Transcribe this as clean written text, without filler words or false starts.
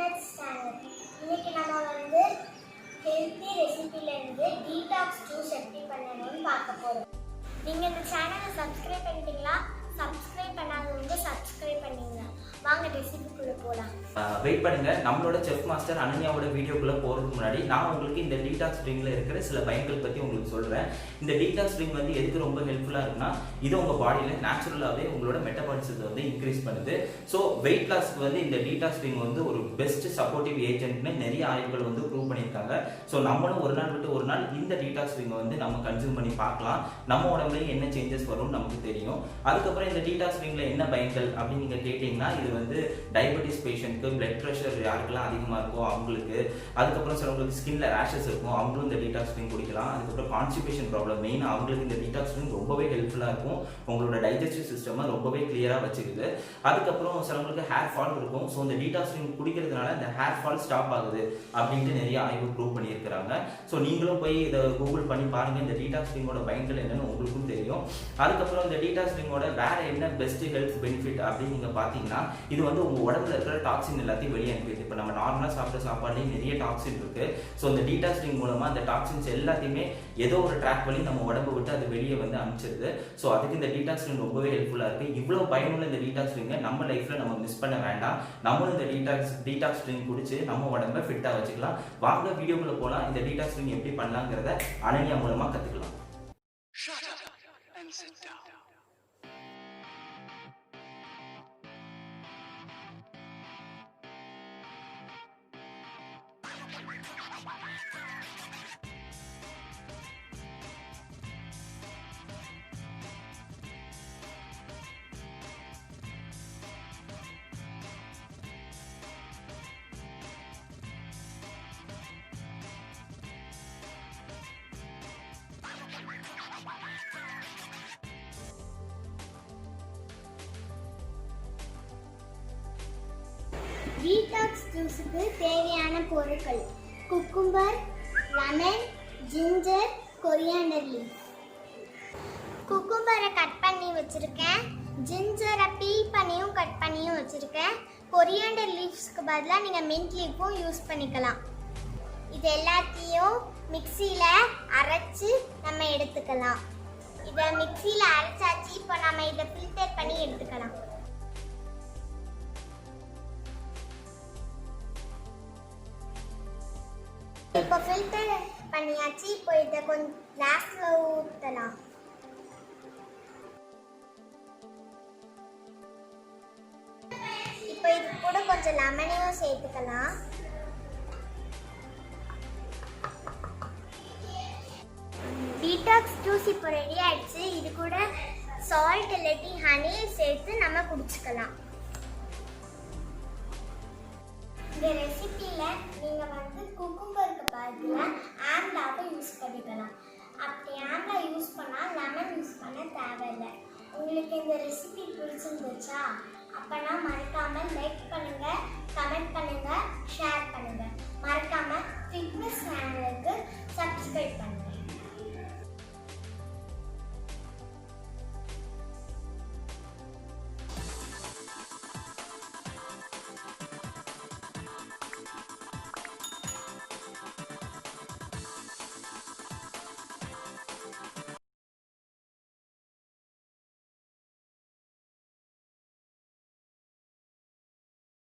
Fitnagz channel. இன்னைக்கு நம்ம வந்து ஹெல்த்தி ரெசிபில இருந்து டீடாக்ஸ் ஜூஸ் எப்படி பண்ணணும்னு பார்க்க போறோம். நீங்க இந்த சேனலை சப்ஸ்கிரைப் பண்ணிட்டீங்களா? சப்ஸ்கிரைப் பண்ணாதவங்க சப்ஸ்கிரைப் பண்ணீங்க. வாங்க ரெசிபிக்குள்ள போலாம். வெயிட் பண்ணுங்க. நம்மளோட செஃப் மாஸ்டர் அனன்யாவோட வீடியோக்குள்ள போறதுக்கு முன்னாடி நான் உங்களுக்கு இந்த டீடாக்ஸ் ட்ரிங்க்ல இருக்கிற சில பயன்கள் பத்தி உங்களுக்கு சொல்றேன். இந்த டீடாக்ஸ் ட்ரிங்க் வந்து எதுக்கு ரொம்ப ஹெல்ப்ஃபுல்லா இருக்குன்னா, இது உங்க பாடியில நேச்சுரலாவே உங்களோட மெட்டபாலிசத்தை வந்து இன்க்ரீஸ் பண்ணுது. ஸோ வெயிட் லாஸ்க்கு வந்து இந்த டீடாக்ஸ் ட்ரிங்க் வந்து ஒரு பெஸ்ட் சப்போர்ட்டிவ் ஏஜென்ட்னு நிறைய ஆய்வுகள் வந்து ப்ரூவ் பண்ணியிருக்காங்க. ஸோ நம்மளும் ஒரு நாள் விட்டு ஒரு நாள் இந்த டீடாக்ஸ் ட்ரிங்க் வந்து நம்ம கன்சியூம் பண்ணி பார்க்கலாம். நம்ம உடம்புல என்ன சேஞ்சஸ் வரும் நமக்கு தெரியும். அதுக்கப்புறம் இந்த டீடாக்ஸ் ட்ரிங்க்ல என்ன பயன்கள் அப்படின்னு நீங்க கேட்டீங்கன்னா, இது வந்து டயபெட்டிஸ் பேஷண்ட்க்கு, பிளட் ப்ரெஷர் யாருக்கெல்லாம் அதிகமாக இருக்கோ அவங்களுக்கு, அதுக்கப்புறம் சிலவங்களுக்கு ஸ்கின்ல ரேஷஸ் இருக்கும், அவங்களும் இந்த டீடாக்ஸ் ட்ரிங்க் குடிக்கலாம். அதுக்கப்புறம் கான்ஸ்டிபேஷன் ப்ராப்ளம் மெயினாக அவங்களுக்கு இந்த டீடாக்ஸ் ட்ரிங்க் ரொம்பவே ஹெல்ப்ஃபுல்லாக இருக்கும். உங்களோட டைஜஸ்டிவ் சிஸ்டமை ரொம்பவே கிளியராக வச்சுக்குது. அதுக்கப்புறம் சிலவங்களுக்கு ஹேர் ஃபால் இருக்கும். ஸோ இந்த டீடாக்ஸ் ட்ரிங்க் குடிக்கிறதுனால இந்த ஹேர் ஃபால் ஸ்டாப் ஆகுது அப்படின்ட்டு நிறைய ஆய்வு ப்ரூவ் பண்ணியிருக்கிறாங்க. ஸோ நீங்களும் போய் இதை கூகுள் பண்ணி பாருங்க, இந்த டீடாக்ஸ் ட்ரிங்கோட பயன்கள் என்னன்னு உங்களுக்கும் தெரியும். அதுக்கப்புறம் இந்த டீடாக்ஸ் ட்ரிங்கோட வேற என்ன பெஸ்ட் ஹெல்த் பெனிஃபிட் அப்படின்னு நீங்க பாத்தீங்கன்னா, இது வந்து உங்க உடம்புல இருக்கிற டாக்ஸின் எல்லாத்தையும் வெளியே அனுப்பிடுது. இப்போ நம்ம நார்மலா சாப்பிட்ட சாப்பாடுலேயும் நிறைய டாக்ஸின் இருக்கு. ஸோ இந்த டீடாக்ஸ் ட்ரிங்க் மூலமா அந்த டாக்ஸின்ஸ் எல்லாத்தையுமே ஏதோ ஒரு ட்ராக் வழி நம்ம உடம்பு விட்டு அது வெளியே வந்து அனுப்பிச்சிருது. ஸோ அதுக்கு இந்த டீடாக்ஸ் ட்ரிங்க் ரொம்பவே ஹெல்ப்ஃபுல்லா இருக்கு. இவ்வளவு பயனுள்ள இந்த டீடாக்ஸ் ட்ரிங்கை நம்ம லைஃப்ல நம்ம மிஸ் பண்ண வேண்டாம். நம்மளும் இந்த டீடாக்ஸ் ட்ரிங்க் குடிச்சு நம்ம உடம்பை ஃபிட்டா வச்சுக்கலாம். வாங்க வீடியோக்குள்ள போலாம். இந்த டீடாக்ஸ் ட்ரிங்க் எப்படி பண்ணலாங்கிறத அனன்யா மூலமா கத்துக்கலாம். டீடாக்ஸ் ஜூஸுக்கு தேவையான பொருட்கள்: cucumber, lemon, ginger, coriander leaf. குக்கும்பரை கட் பண்ணி வச்சிருக்கேன். ஜிஞ்சரை பீல் பண்ணியும் கட் பண்ணியும் வச்சிருக்கேன். கொரியாண்டர் லீஃப்ஸ்க்கு பதிலாக நீங்கள் மின்ட் லீஃபும் யூஸ் பண்ணிக்கலாம். இது எல்லாத்தையும் மிக்சியில் அரைச்சி நம்ம எடுத்துக்கலாம். இதை மிக்சியில் அரைச்சாச்சு. இப்போ நம்ம இதை ஃபில்டர் பண்ணி எடுத்துக்கலாம். இப்போ ஃபில்டர் பண்ணியாச்சு. இப்போ இதை கொஞ்சம் கிளாஸ்ல ஊற்றலாம். இப்போ இது கூட கொஞ்சம் லெமனையும் சேர்த்துக்கலாம். டீடாக்ஸ் ஜூஸ் இப்போ ரெடி ஆயிடுச்சு. இது கூட சால்ட் இல்லாட்டி ஹனி சேர்த்து நம்ம குடிச்சுக்கலாம். இந்த ரெசிபியில் நீங்கள் வந்து குக்கும்பருக்கு பதிலாக ஆம்லாவை யூஸ் பண்ணிக்கலாம். அப்படி ஆம்லா யூஸ் பண்ணால் லெமன் யூஸ் பண்ண தேவையில்லை. உங்களுக்கு இந்த ரெசிபி பிடிச்சிருந்துச்சா? அப்போனா